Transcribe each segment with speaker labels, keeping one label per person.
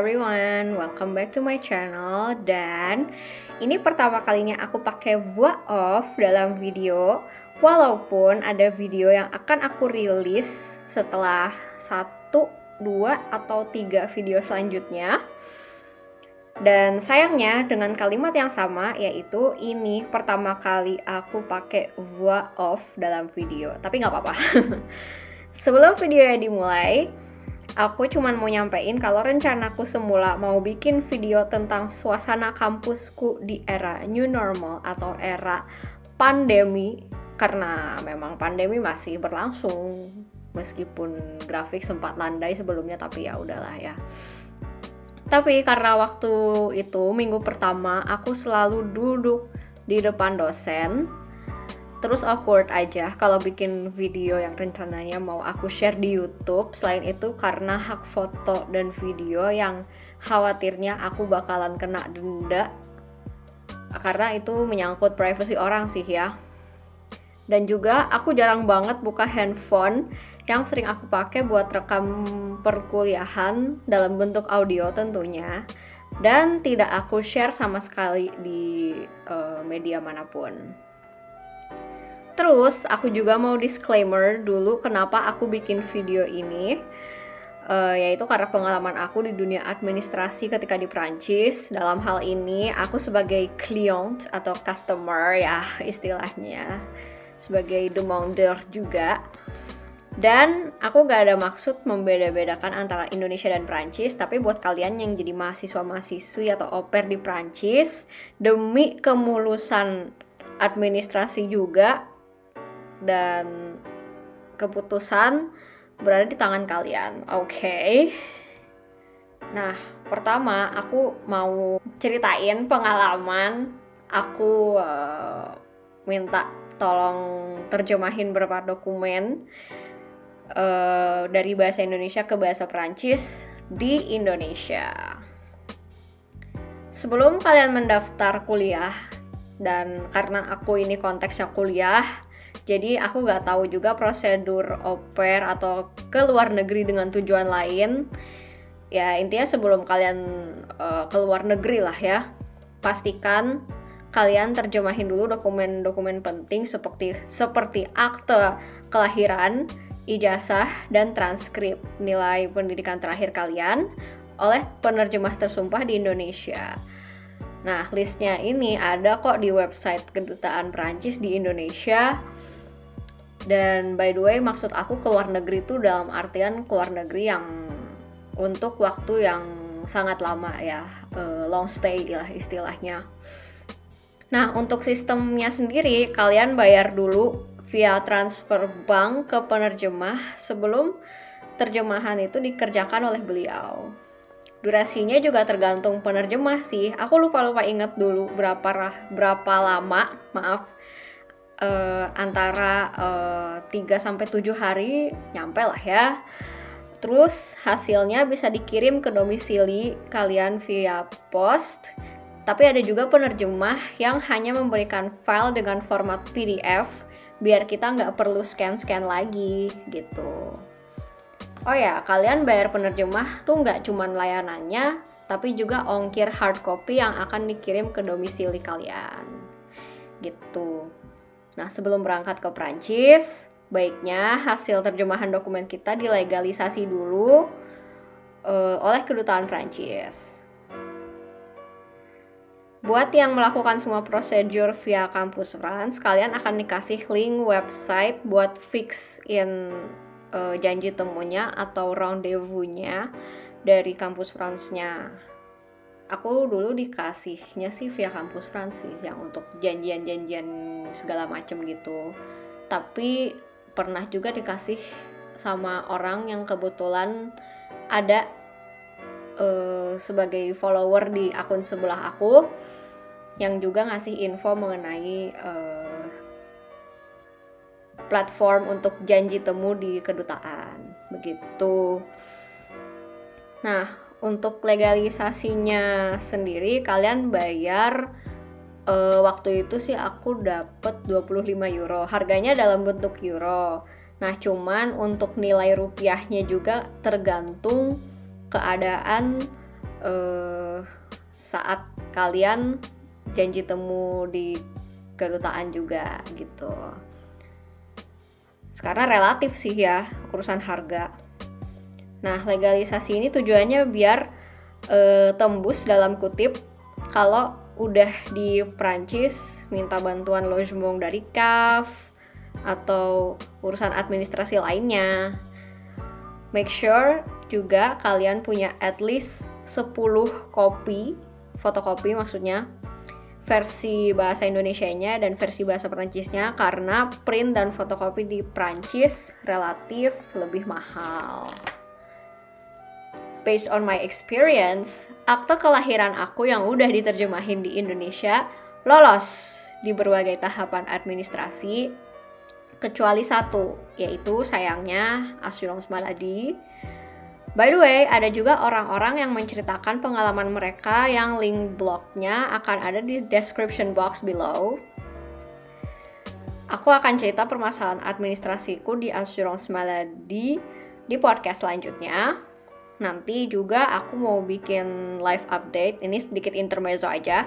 Speaker 1: everyone, welcome back to my channel. Dan ini pertama kalinya aku pakai voix off dalam video, walaupun ada video yang akan aku rilis setelah 1, 2, atau 3 video selanjutnya. Dan sayangnya dengan kalimat yang sama, yaitu ini pertama kali aku pakai voix off dalam video. Tapi nggak apa-apa. Sebelum videonya dimulai, aku cuman mau nyampein kalau rencanaku semula mau bikin video tentang suasana kampusku di era new normal atau era pandemi, karena memang pandemi masih berlangsung meskipun grafik sempat landai sebelumnya, tapi ya udahlah ya. Tapi karena waktu itu minggu pertama aku selalu duduk di depan dosen, terus awkward aja kalau bikin video yang rencananya mau aku share di YouTube. Selain itu karena hak foto dan video yang khawatirnya aku bakalan kena denda, karena itu menyangkut privasi orang sih ya. Dan juga aku jarang banget buka handphone yang sering aku pakai buat rekam perkuliahan dalam bentuk audio tentunya, dan tidak aku share sama sekali di media manapun. Terus aku juga mau disclaimer dulu kenapa aku bikin video ini, yaitu karena pengalaman aku di dunia administrasi ketika di Prancis. Dalam hal ini aku sebagai client atau customer ya istilahnya, sebagai demandeur juga. Dan aku gak ada maksud membeda-bedakan antara Indonesia dan Prancis, tapi buat kalian yang jadi mahasiswa-mahasiswi atau au pair di Prancis, demi kemulusan administrasi juga, dan keputusan berada di tangan kalian, oke? Nah, pertama aku mau ceritain pengalaman aku minta tolong terjemahin beberapa dokumen dari bahasa Indonesia ke bahasa Prancis di Indonesia. Sebelum kalian mendaftar kuliah, dan karena aku ini konteksnya kuliah, jadi aku gak tahu juga prosedur au pair atau ke luar negeri dengan tujuan lain. Ya intinya sebelum kalian ke luar negeri lah ya, pastikan kalian terjemahin dulu dokumen-dokumen penting seperti akte kelahiran, ijazah, dan transkrip nilai pendidikan terakhir kalian oleh penerjemah tersumpah di Indonesia. Nah, listnya ini ada kok di website Kedutaan Prancis di Indonesia. Dan by the way, maksud aku keluar negeri itu dalam artian keluar negeri yang untuk waktu yang sangat lama ya, long stay lah istilahnya. Nah, untuk sistemnya sendiri, kalian bayar dulu via transfer bank ke penerjemah sebelum terjemahan itu dikerjakan oleh beliau. Durasinya juga tergantung penerjemah sih. Aku lupa inget dulu berapa lama, antara 3-7 hari nyampe lah ya. Terus hasilnya bisa dikirim ke domisili kalian via post. Tapi ada juga penerjemah yang hanya memberikan file dengan format PDF biar kita nggak perlu scan lagi gitu. Oh ya, kalian bayar penerjemah tuh nggak cuman layanannya, tapi juga ongkir hard copy yang akan dikirim ke domisili kalian gitu. Nah, sebelum berangkat ke Prancis, baiknya hasil terjemahan dokumen kita dilegalisasi dulu oleh Kedutaan Prancis. Buat yang melakukan semua prosedur via Kampus France, kalian akan dikasih link website buat fix in janji temunya atau rendezvous-nya dari Kampus France-nya. Aku dulu dikasihnya sih via Kampus France sih, yang untuk janjian-janjian segala macem gitu. Tapi pernah juga dikasih sama orang yang kebetulan ada sebagai follower di akun sebelah aku, yang juga ngasih info mengenai platform untuk janji temu di kedutaan begitu. Nah, untuk legalisasinya sendiri kalian bayar waktu itu sih aku dapet 25 euro. Harganya dalam bentuk euro. Nah, cuman untuk nilai rupiahnya juga tergantung keadaan saat kalian janji temu di kedutaan juga gitu. Sekarang relatif sih ya urusan harga. Nah, legalisasi ini tujuannya biar tembus dalam kutip kalau udah di Prancis minta bantuan logement dari CAF atau urusan administrasi lainnya. Make sure juga kalian punya at least 10 kopi, fotokopi maksudnya, versi bahasa Indonesianya dan versi bahasa Perancisnya, karena print dan fotokopi di Prancis relatif lebih mahal. Based on my experience, akte kelahiran aku yang udah diterjemahin di Indonesia lolos di berbagai tahapan administrasi, kecuali satu, yaitu sayangnya assurance maladie. By the way, ada juga orang-orang yang menceritakan pengalaman mereka yang link blognya akan ada di description box below. Aku akan cerita permasalahan administrasiku di assurance maladie di podcast selanjutnya. Nanti juga aku mau bikin live update, ini sedikit intermezzo aja.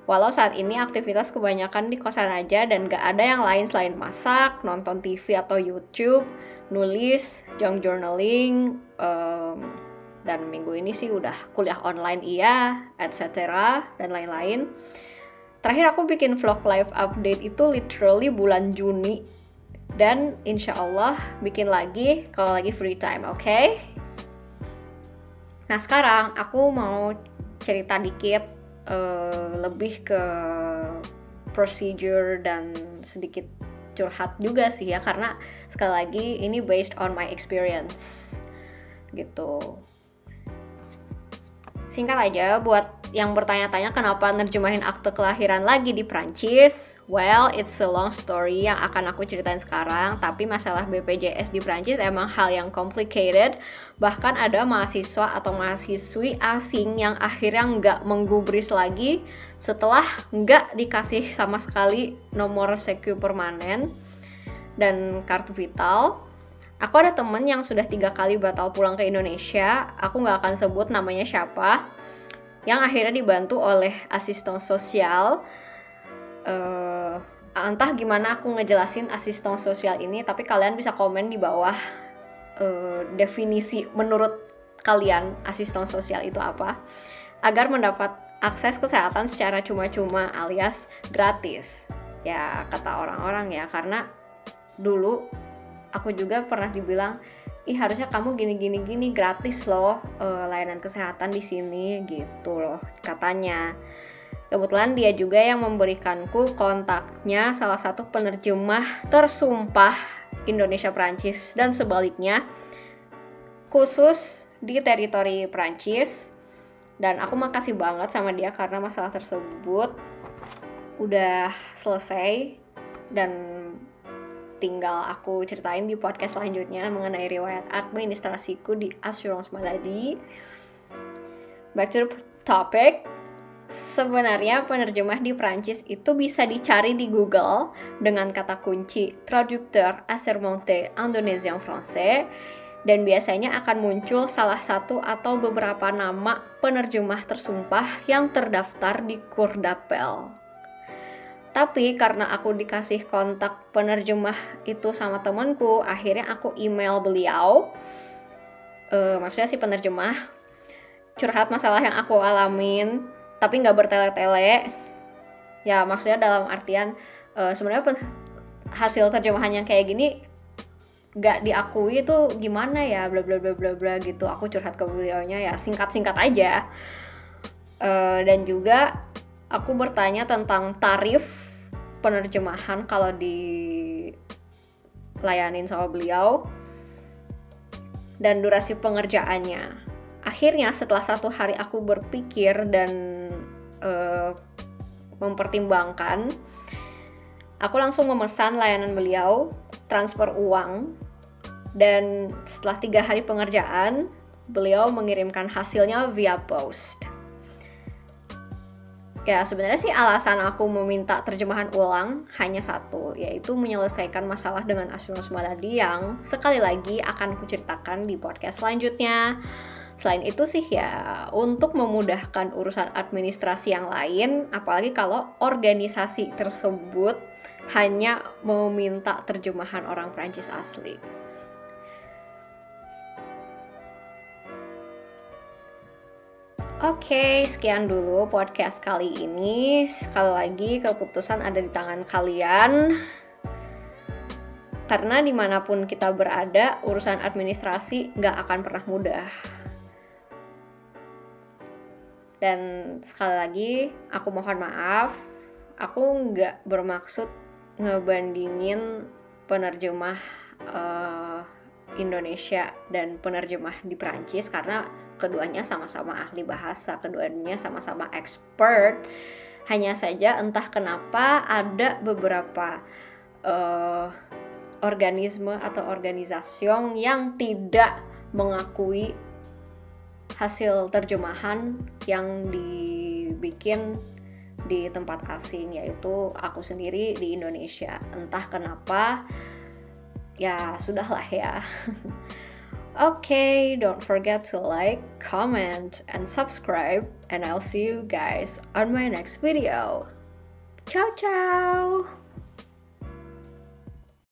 Speaker 1: Walau saat ini aktivitas kebanyakan di kosan aja dan gak ada yang lain selain masak, nonton TV atau YouTube, nulis, junk journaling, dan minggu ini sih udah kuliah online iya, etc. dan lain-lain. Terakhir aku bikin vlog live update itu literally bulan Juni, dan insya Allah bikin lagi kalau lagi free time, oke? Nah sekarang aku mau cerita dikit lebih ke procedure dan sedikit curhat juga sih ya, karena sekali lagi ini based on my experience gitu. Singkat aja buat yang bertanya-tanya kenapa nerjemahin akte kelahiran lagi di Prancis. Well, it's a long story yang akan aku ceritain sekarang, tapi masalah BPJS di Prancis emang hal yang complicated. Bahkan ada mahasiswa atau mahasiswi asing yang akhirnya nggak menggubris lagi setelah nggak dikasih sama sekali nomor secu permanen dan kartu vital. Aku ada temen yang sudah 3 kali batal pulang ke Indonesia, aku nggak akan sebut namanya siapa, yang akhirnya dibantu oleh asisten sosial. Entah gimana aku ngejelasin asisten sosial ini, tapi kalian bisa komen di bawah definisi menurut kalian asisten sosial itu apa, agar mendapat akses kesehatan secara cuma-cuma alias gratis. Ya kata orang-orang ya, karena dulu aku juga pernah dibilang, ih harusnya kamu gini gratis loh layanan kesehatan di sini gitu loh katanya. Kebetulan dia juga yang memberikanku kontaknya salah satu penerjemah tersumpah Indonesia Prancis dan sebaliknya, khusus di teritori Prancis. Dan aku makasih banget sama dia karena masalah tersebut udah selesai dan tinggal aku ceritain di podcast selanjutnya mengenai riwayat administrasiku di assurance maladie. Back to the topic. Sebenarnya penerjemah di Prancis itu bisa dicari di Google dengan kata kunci traducteur assermenté indonésien français, dan biasanya akan muncul salah satu atau beberapa nama penerjemah tersumpah yang terdaftar di Cour d'appel. Tapi karena aku dikasih kontak penerjemah itu sama temanku, akhirnya aku email beliau, maksudnya si penerjemah, curhat masalah yang aku alamin, tapi nggak bertele-tele. Ya maksudnya dalam artian sebenarnya hasil terjemahan yang kayak gini nggak diakui itu gimana ya, bla bla bla bla bla gitu. Aku curhat ke beliaunya ya singkat-singkat aja. Dan juga aku bertanya tentang tarif penerjemahan kalau dilayanin sama beliau dan durasi pengerjaannya. Akhirnya setelah 1 hari aku berpikir dan mempertimbangkan, aku langsung memesan layanan beliau, transfer uang, dan setelah 3 hari pengerjaan, beliau mengirimkan hasilnya via post. Ya sebenarnya sih alasan aku meminta terjemahan ulang hanya satu, yaitu menyelesaikan masalah dengan assurance maladie yang sekali lagi akan kuceritakan di podcast selanjutnya. Selain itu sih ya untuk memudahkan urusan administrasi yang lain, apalagi kalau organisasi tersebut hanya meminta terjemahan orang Prancis asli. Oke, sekian dulu podcast kali ini. Sekali lagi keputusan ada di tangan kalian. Karena dimanapun kita berada, urusan administrasi nggak akan pernah mudah. Dan sekali lagi, aku mohon maaf, aku nggak bermaksud ngebandingin penerjemah Indonesia dan penerjemah di Prancis, karena keduanya sama-sama ahli bahasa, keduanya sama-sama expert. Hanya saja entah kenapa ada beberapa organisme atau organisasi yang tidak mengakui hasil terjemahan yang dibikin di tempat asing, yaitu aku sendiri di Indonesia. Entah kenapa, ya sudahlah ya. Okay, don't forget to like, comment, and subscribe, and I'll see you guys on my next video. Ciao ciao!